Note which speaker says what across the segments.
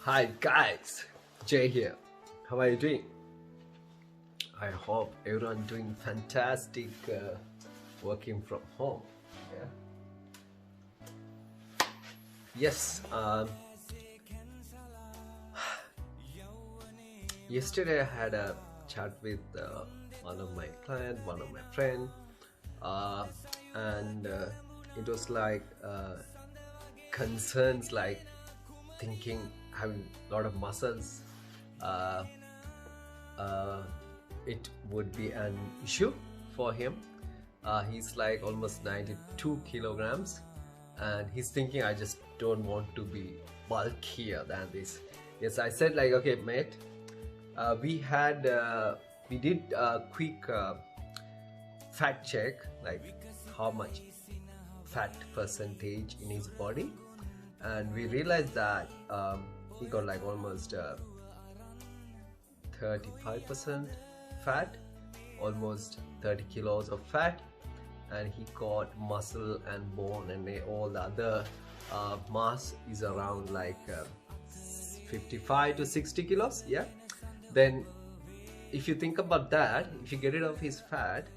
Speaker 1: Hi guys, Jay here. How are you doing? I hope everyone doing fantastic working from home. Yeah. Yes. Yesterday I had a chat with one of my client, one of my friend, uh, and it was like concerns like thinking having a lot of muscles. Uh, uh, it would be an issue for him. He's like almost 92 kilograms, and he's thinking, I just don't want to be bulkier than this. Yes, I said like, okay, mate. We did a quick fat check, like how much fat percentage in his body, and we realized that he got like almost 35% fat, almost 30 kilos of fat, and he got muscle and bone, and all the other mass is around like 55 to 60 kilos. Yeah, then if you think about that, if you get rid of his fat,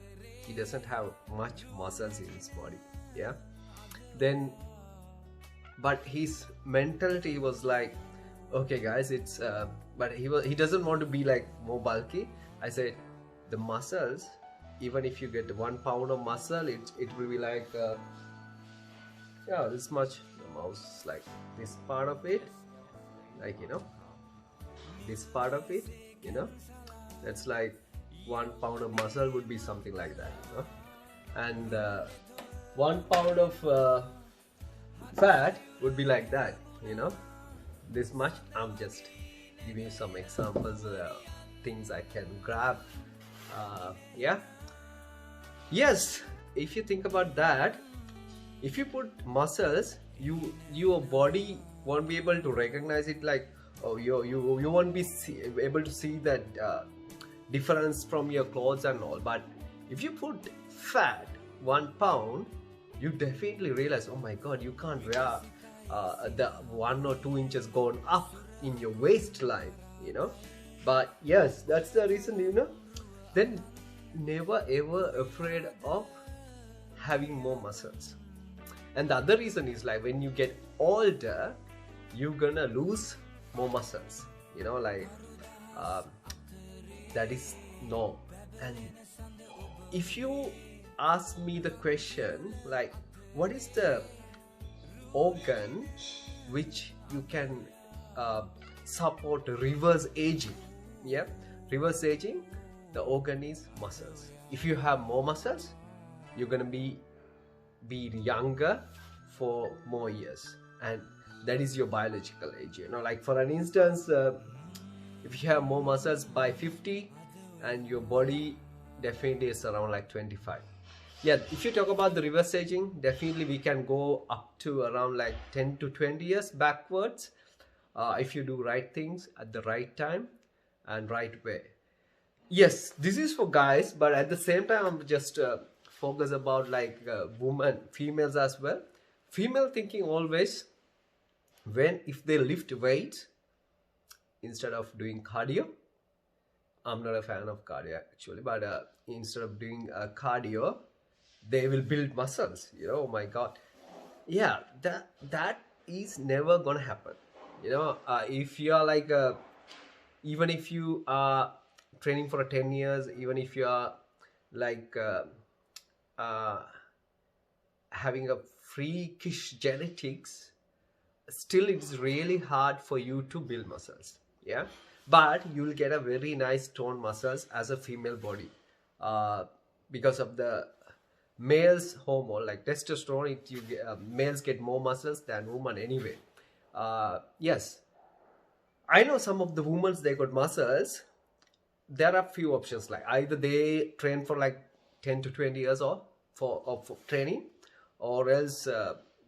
Speaker 1: he doesn't have much muscles in his body. Yeah, then but his mentality was like, okay guys, it's but he doesn't want to be like more bulky. I said the muscles, even if you get 1 pound of muscle, it will be like yeah, this much. The mouse, like this part of it, like this part of it, that's like 1 pound of muscle would be something like that, and 1 pound of fat would be like that, this much. I'm just giving you some examples, things I can grab. Yeah, yes, if you think about that, if you put muscles, your body won't be able to recognize it, like, oh, you won't be able to see that difference from your clothes and all. But if you put fat, 1 pound, you definitely realize, oh my god, you can't wear the 1 or 2 inches gone up in your waistline, but yes, that's the reason. Then never ever afraid of having more muscles. And the other reason is, like, when you get older, you're gonna lose more muscles, like that is no. And if you ask me the question, like, what is the organ which you can support reverse aging? Yeah, reverse aging, the organ is muscles. If you have more muscles, you're gonna be younger for more years, and that is your biological age. Like, for an instance, if you have more muscles by 50, and your body definitely is around like 25. Yeah, if you talk about the reverse aging, definitely we can go up to around like 10 to 20 years backwards, if you do right things at the right time and right way. Yes, this is for guys, but at the same time, I'm just focus about like women, females as well. Female thinking always, if they lift weights instead of doing cardio. I'm not a fan of cardio actually, but instead of doing cardio, they will build muscles. Oh my god, yeah, that is never gonna happen. If you are like even if you are training for 10 years, even if you are like having a freakish genetics, still it's really hard for you to build muscles. Yeah, but you'll get a very nice toned muscles as a female body, because of the male's hormone, like testosterone. Males get more muscles than women anyway. Yes, I know some of the women, they got muscles. There are few options, like either they train for like 10 to 20 years or for training, or else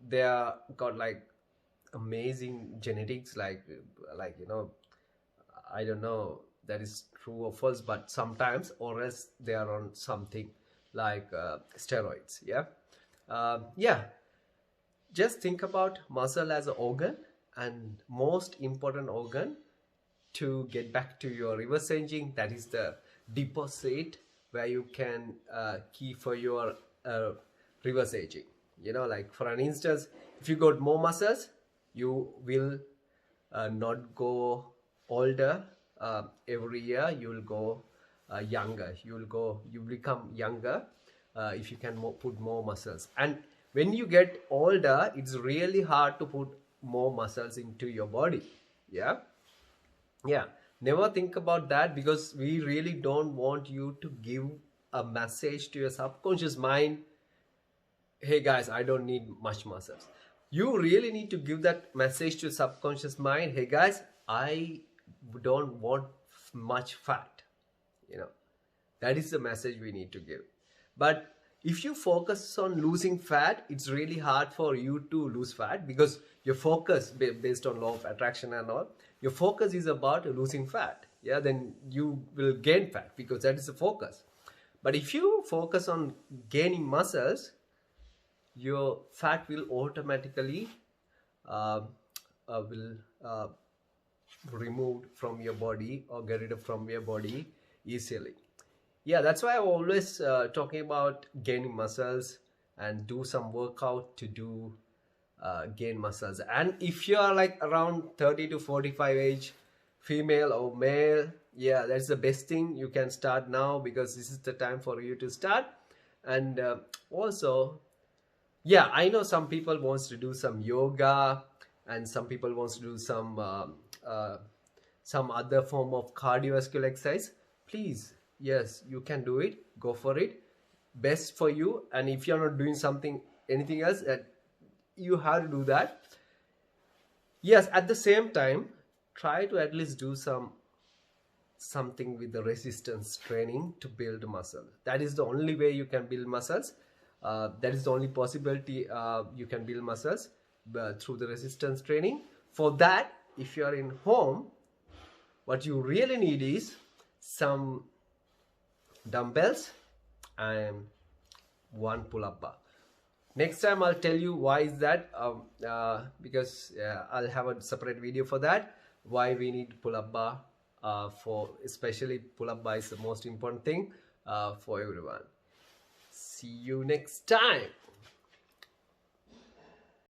Speaker 1: they are got like amazing genetics, like I don't know that is true or false, but sometimes, or else they are on something like steroids. Yeah, yeah, just think about muscle as an organ, and most important organ to get back to your reverse aging. That is the deposit where you can keep for your reverse aging. You know, like for an instance, if you got more muscles, you will not go older every year. You will go younger. You become younger if you can put more muscles. And when you get older, it's really hard to put more muscles into your body. Yeah, never think about that, because we really don't want you to give a message to your subconscious mind, hey guys, I don't need much muscles. You really need to give that message to subconscious mind, hey guys, I don't want much fat. You know, that is the message we need to give. But if you focus on losing fat, it's really hard for you to lose fat, because your focus, based on law of attraction and all, your focus is about losing fat. Yeah, then you will gain fat, because that is the focus. But if you focus on gaining muscles, your fat will automatically removed from your body, or get rid of from your body easily. Yeah, that's why I'm always talking about gaining muscles, and do some workout to do gain muscles. And if you are like around 30 to 45 age, female or male, yeah, that's the best thing. You can start now, because this is the time for you to start. And also, yeah, I know some people wants to do some yoga, and some people wants to do some other form of cardiovascular exercise. Please, yes, you can do it. Go for it. Best for you. And if you're not doing anything else, you have to do that. Yes, at the same time, try to at least do something with the resistance training to build muscle. That is the only way you can build muscles. That is the only possibility you can build muscles, through the resistance training. For that, if you are in home, what you really need is some dumbbells and one pull-up bar. Next time I'll tell you why is that, because I'll have a separate video for that, why we need pull-up bar. Especially pull-up bar is the most important thing for everyone. See you next time.